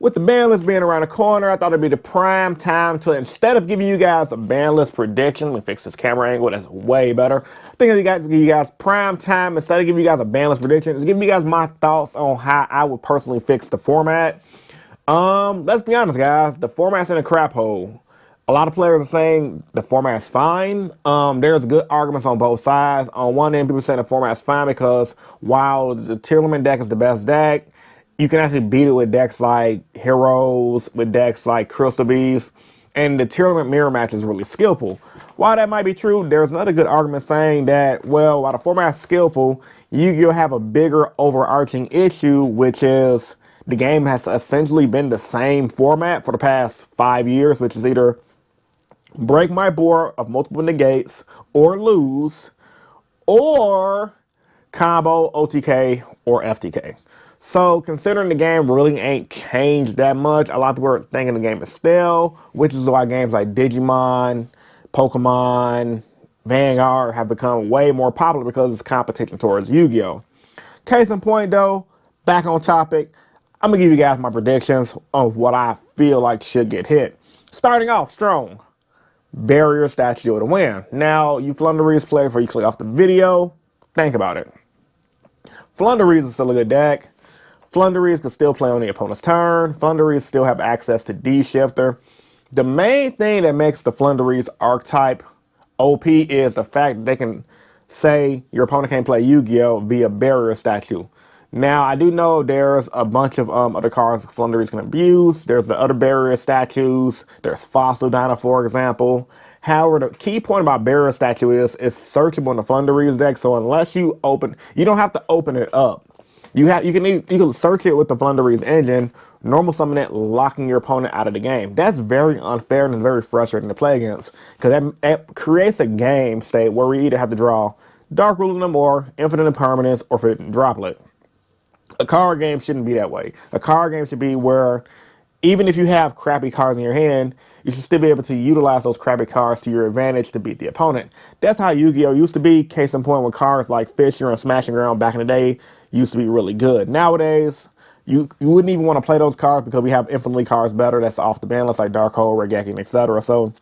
with the ban list being around the corner, I thought it'd be the prime time to, instead of giving you guys a ban list prediction, we fix this camera angle, that's way better. I think I got to give you guys prime time, instead of giving you guys a ban list prediction, is giving you guys my thoughts on how I would personally fix the format. Let's be honest, guys, the format's in a crap hole. A lot of players are saying the format's fine. There's good arguments on both sides. On one end, people saying the format's fine because while the Tearlaments deck is the best deck, you can actually beat it with decks like Heroes, with decks like Crystal Beast, and the Tearlaments mirror match is really skillful. While that might be true, there's another good argument saying that, well, while the format's skillful, Yu-Gi-Oh! Have a bigger overarching issue, which is the game has essentially been the same format for the past 5 years, which is either break my board of multiple negates or lose, or combo, OTK, or FTK. So considering the game really ain't changed that much, a lot of people are thinking the game is stale, which is why games like Digimon, Pokemon, Vanguard have become way more popular because it's competition towards Yu-Gi-Oh! Case in point though, back on topic, I'm gonna give you guys my predictions of what I feel like should get hit. Starting off strong, barrier statue to win. Now, you flunderies play before you click off the video, think about it. Flunderies is still a good deck. Flunderies can still play on the opponent's turn. Flunderies still have access to D-Shifter. The main thing that makes the Flunderies archetype OP is the fact that they can say your opponent can't play Yu-Gi-Oh! Via barrier statue. Now, I do know there's a bunch of other cards Flunderies can abuse. There's the other barrier statues. There's Fossil Dino, for example. However, the key point about barrier statue is it's searchable in the Flunderies deck. So unless you don't have to open it up. You can search it with the Flunderies engine, normal summon it, locking your opponent out of the game. That's very unfair and it's very frustrating to play against because that creates a game state where we either have to draw Dark Ruling them or Infinite Impermanence or Forbidden Droplet. A card game shouldn't be that way. A card game should be where even if you have crappy cards in your hand, you should still be able to utilize those crappy cards to your advantage to beat the opponent. That's how Yu-Gi-Oh! Used to be. Case in point with cards like Fisher and Smashing Ground back in the day used to be really good. Nowadays, you wouldn't even want to play those cards because we have infinitely cards better that's off the ban list like Dark Hole, Regeki, etc. So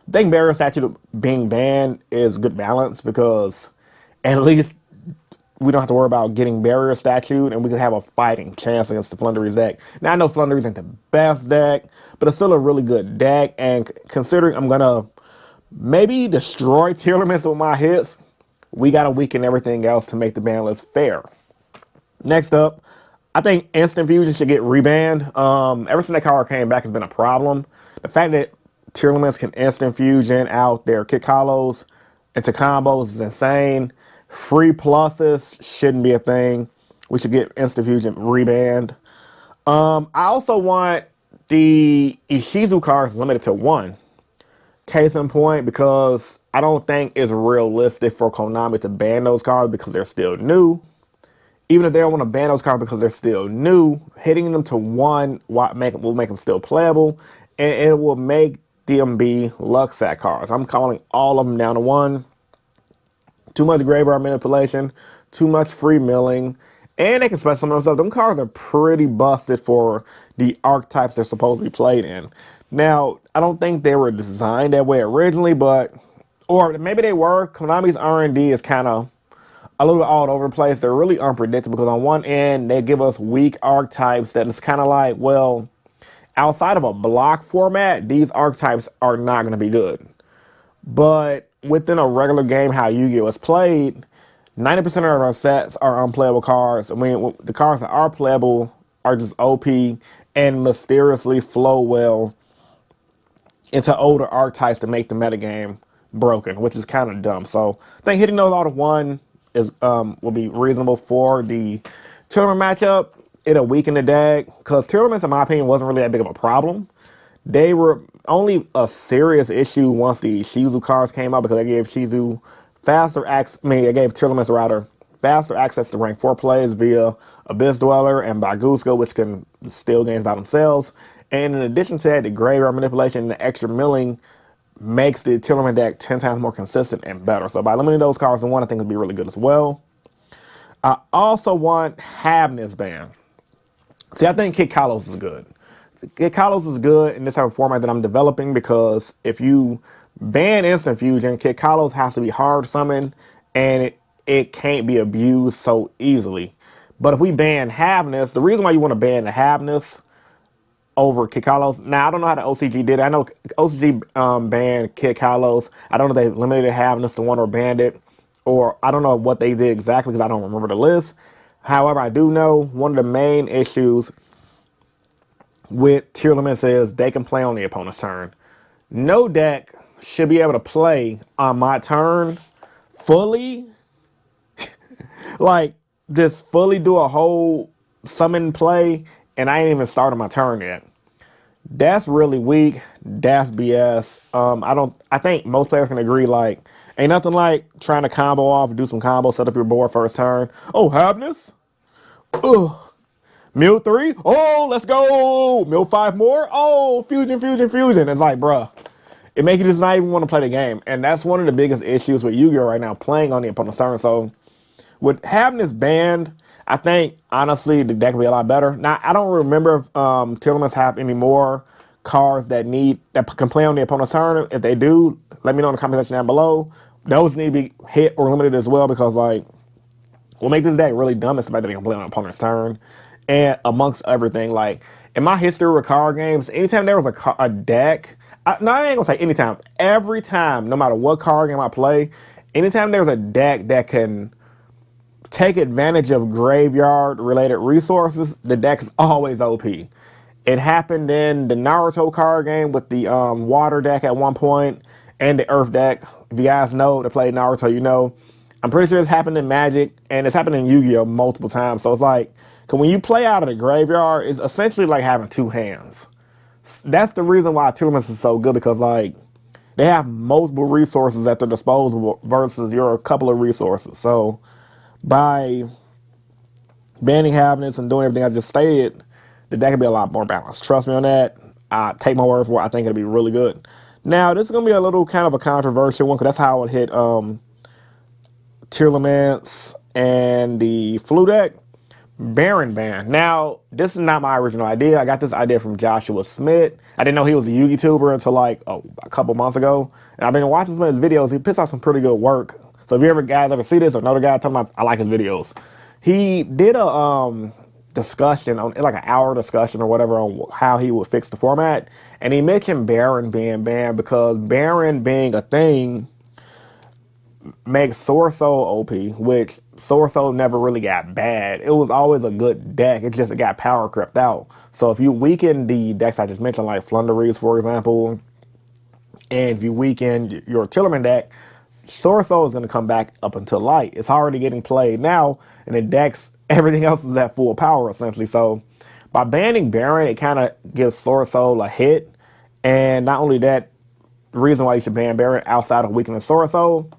I think Barrier Statue being banned is good balance because at least we don't have to worry about getting barrier statued and we can have a fighting chance against the Flunderies deck. Now, I know Flunderies ain't the best deck, but it's still a really good deck. And considering I'm going to maybe destroy Tearlaments with my hits, we got to weaken everything else to make the ban list fair. Next up, I think Instant Fusion should get rebanned. Ever since that card came back has been a problem. The fact that Tearlaments can Instant Fusion out their kick hollows into combos is insane. Free pluses shouldn't be a thing. We should get Instant Fusion rebanned. I also want the Ishizu cards limited to 1. Case in point, because I don't think it's realistic for Konami to ban those cards because they're still new. Even if they don't want to ban those cards because they're still new, hitting them to 1 will make them still playable, and it will make them be luck sack cards. I'm calling all of them down to 1. Too much graveyard manipulation, too much free milling, and they can special summon themselves. Them cards are pretty busted for the archetypes they're supposed to be played in. Now, I don't think they were designed that way originally, or maybe they were. Konami's R&D is kind of a little bit all over the place. They're really unpredictable because on one end, they give us weak archetypes that is kind of like, well, outside of a block format, these archetypes are not going to be good. But within a regular game, how Yu-Gi-Oh! Is played, 90% of our sets are unplayable cards. I mean, the cards that are playable are just OP and mysteriously flow well into older archetypes to make the metagame broken, which is kind of dumb. So I think hitting those all to 1 is will be reasonable for the tournament matchup. It'll weaken the deck because Tearlaments, in my opinion, wasn't really that big of a problem. They were only a serious issue once the Shizu cards came out because they gave Shizu they gave Tearlaments rather faster access to rank 4 plays via Abyss Dweller and Baguska, which can steal games by themselves. And in addition to that, the graveyard manipulation and the extra milling makes the Tearlaments deck 10 times more consistent and better. So by limiting those cards to 1, I think it'd be really good as well. I also want Havness ban. See, I think Kick Kalos is good. Kid Kalos is good in this type of format that I'm developing, because if you ban instant fusion, Kid Kalos has to be hard summoned, and it can't be abused so easily. But if we ban Havness, the reason why you want to ban the Havness over Kid Kalos. Now, I don't know how the OCG did it. I know OCG banned Kid Kalos. I don't know if they limited Havness to one or banned it, or I don't know what they did exactly because I don't remember the list. However, I do know one of the main issues with Tearlaments is they can play on the opponent's turn. No deck should be able to play on my turn fully, like just fully do a whole summon play, and I ain't even started my turn yet. That's really weak. That's BS. I think most players can agree, like, ain't nothing like trying to combo off, do some combos, set up your board first turn. Oh, Havness? Ugh. Mill 3? Oh, let's go. Mill 5 more? Oh, fusion, fusion, fusion. It's like, bruh, it makes you just not even want to play the game. And that's one of the biggest issues with Yu-Gi-Oh right now, playing on the opponent's turn. So with having this banned, I think, honestly, the deck will be a lot better. Now, I don't remember if Tearlaments have any more cards that can play on the opponent's turn. If they do, let me know in the comment section down below. Those need to be hit or limited as well, because, like, what makes this deck really dumb is the fact that they can play on the opponent's turn. And amongst everything, like, in my history with card games, anytime there was a deck, I ain't gonna say anytime, every time, no matter what card game I play, anytime there's a deck that can take advantage of graveyard related resources, the deck is always OP. It happened in the Naruto card game with the water deck at one point, and the earth deck. If you guys know to play Naruto, you know. I'm pretty sure it's happened in Magic, and it's happened in Yu-Gi-Oh multiple times. So it's like, when you play out of the graveyard, it's essentially like having two hands. That's the reason why Tearlaments is so good, because, like, they have multiple resources at their disposal versus your couple of resources. So by banning Havness and doing everything I just stated, the deck can be a lot more balanced. Trust me on that. Take my word for it. I think it'll be really good. Now, this is going to be a little kind of a controversial one, because that's how I would hit Tearlaments and the Flu deck. Baron ban. Now, this is not my original idea. I got this idea from Joshua Smith. I didn't know he was a Yu-Gi tuber until like a couple months ago. And I've been watching some of his videos. He puts out some pretty good work. So if you ever see this or know the guy talking about, I like his videos. He did a discussion on, like, an hour discussion or whatever, on how he would fix the format. And he mentioned Baron being banned, because Baron being a thing makes Sword Soul OP, which Sword Soul never really got bad. It was always a good deck. It just got power crept out. So if you weaken the decks I just mentioned, like Flunderies, for example, and if you weaken your Tearlaments deck, Sword Soul is going to come back up into light. It's already getting played now, and the decks, everything else is at full power, essentially. So by banning Baron, it kind of gives Sword Soul a hit. And not only that, the reason why you should ban Baron outside of weakening Sword Soul,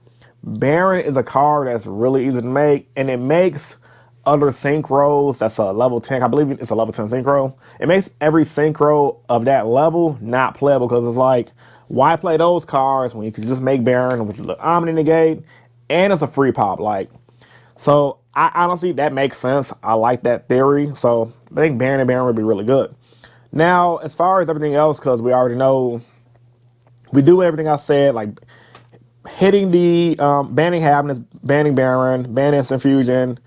Baron is a card that's really easy to make, and it makes other synchros. That's a level 10. I believe it's a level 10 synchro. It makes every synchro of that level not playable, because it's like, why play those cards when you could just make Baron, which is an Omni Negate, and it's a free pop? Like, so I honestly, that makes sense. I like that theory. So I think Baron and Baron would be really good. Now, as far as everything else, because we already know we do everything I said, like hitting the banning Havness, banning Baron, ban Instant Fusion.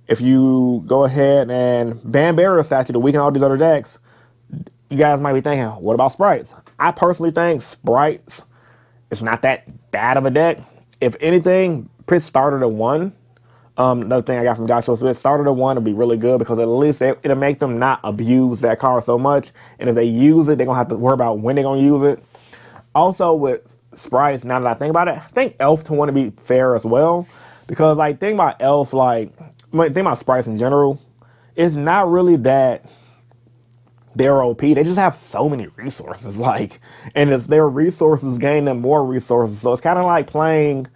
If you go ahead and ban Barrier Statue to weaken all these other decks, you guys might be thinking, what about Sprites? I personally think Sprites is not that bad of a deck. If anything, put starter to 1. Another thing I got from Joshua Smith, starter to 1 would be really good, because at least it'll make them not abuse that card so much. And if they use it, they're going to have to worry about when they're going to use it. Also with Sprites, now that I think about it, I think Elf to 1 to be fair as well, because, like, think about Elf, like, think about Sprites in general, it's not really that they're OP. They just have so many resources, like, and it's their resources gain them more resources. So it's kind of like playing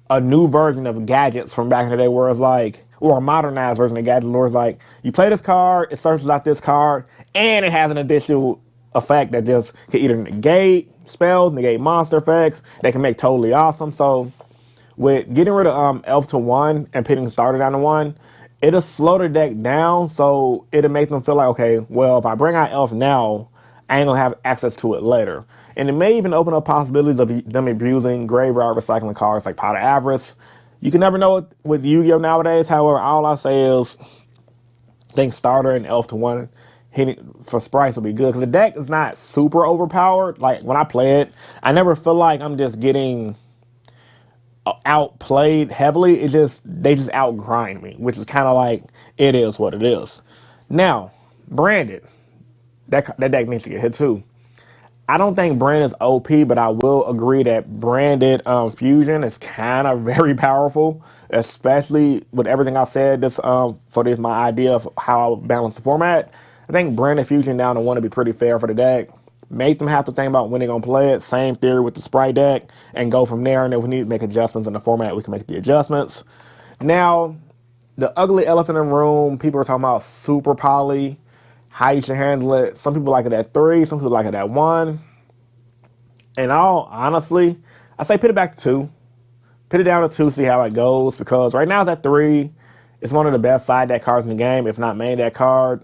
a new version of Gadgets from back in the day, where it's like, or a modernized version of Gadgets, where it's like, you play this card, it searches out this card, and it has an additional effect that just can either negate spells, negate monster effects. They can make totally awesome. So with getting rid of Elf to 1 and pitting starter down to 1, it'll slow the deck down. So it'll make them feel like, okay, well, if I bring out Elf now, I ain't gonna have access to it later. And it may even open up possibilities of them abusing graveyard recycling cards like Pot of Avarice. You can never know with Yu-Gi-Oh! Nowadays. However, all I say is, I think starter and elf to one hitting for sprites will be good, because the deck is not super overpowered. Like when I play it, I never feel like I'm just getting outplayed heavily. It's just they just outgrind me, which is kind of like it is what it is. Now, branded, that deck needs to get hit too. I don't think brand is OP, but I will agree that branded fusion is kind of very powerful, especially with everything I said. This for this my idea of how I balance the format. I think branded fusion down to one would be pretty fair for the deck. Make them have to think about when they're gonna play it. Same theory with the Spright deck, and go from there. And if we need to make adjustments in the format, we can make the adjustments. Now, the ugly elephant in the room. People are talking about super poly, how you should handle it. Some people like it at 3, some people like it at 1. And all honestly, I say put it back to 2. Put it down to 2, see how it goes, because right now it's at 3. It's one of the best side deck cards in the game, if not main deck card.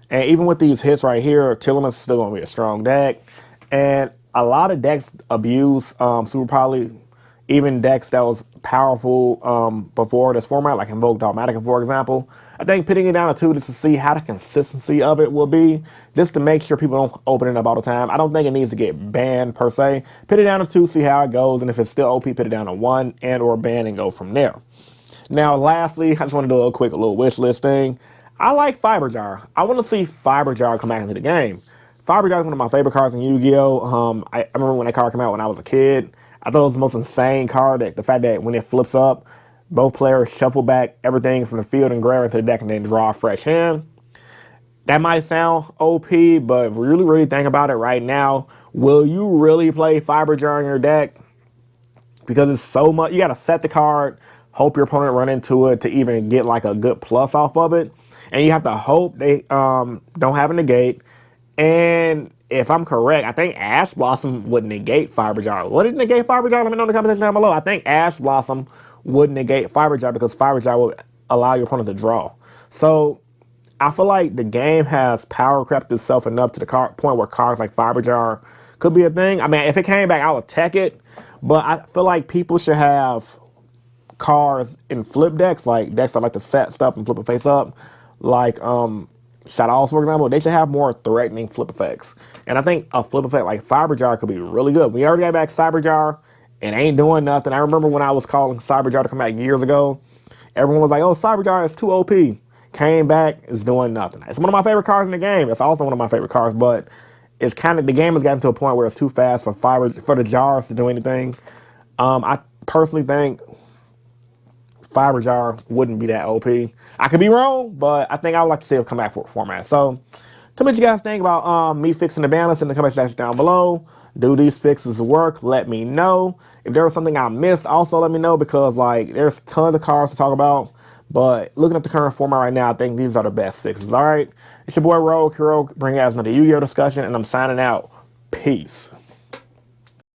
And even with these hits right here, Tearlaments is still going to be a strong deck. And a lot of decks abuse Super Poly, even decks that was powerful before this format, like Invoke Dogmatica, for example. I think putting it down to 2 just to see how the consistency of it will be, just to make sure people don't open it up all the time. I don't think it needs to get banned per se. Put it down to 2, see how it goes, and if it's still OP, put it down to 1 and or ban and go from there. Now, lastly, I just want to do a quick little wish list thing. I like Fiber Jar. I want to see Fiber Jar come back into the game. Fiber Jar is one of my favorite cards in Yu-Gi-Oh! I remember when that card came out when I was a kid. I thought it was the most insane card. The fact that when it flips up, both players shuffle back everything from the field and grab into the deck and then draw a fresh hand. That might sound OP, but if we really think about it right now, will you really play Fiber Jar in your deck? Because it's so much. You got to set the card, hope your opponent run into it to even get like a good plus off of it. And you have to hope they don't have a negate. And if I'm correct, I think Ash Blossom would negate Fiber Jar. What did negate Fiber Jar? Let me know in the comments down below. I think Ash Blossom would negate Fiber Jar because Fiber Jar would allow your opponent to draw. So I feel like the game has power crept itself enough to the point where cards like Fiber Jar could be a thing. I mean, if it came back, I would tech it. But I feel like people should have cards in flip decks, like decks that like to set stuff and flip it face up, like Shadows, for example. They should have more threatening flip effects. And I think a flip effect like Fiber Jar could be really good. We already got back Cyber Jar, and ain't doing nothing. I remember when I was calling Cyber Jar to come back years ago, everyone was like, oh, Cyber Jar is too OP. Came back, is doing nothing. It's one of my favorite cards in the game. It's also one of my favorite cards, but it's kind of, the game has gotten to a point where it's too fast for the jars to do anything. I personally think Fiber Jar wouldn't be that OP. I could be wrong, but I think I would like to see it come back for a format. So, tell me what you guys think about me fixing the balance in the comment section down below. Do these fixes work? Let me know. If there was something I missed, also let me know, because like there's tons of cards to talk about. But looking at the current format right now, I think these are the best fixes. All right, it's your boy Rogue Hero, bringing you guys another Yu-Gi-Oh discussion, and I'm signing out. Peace.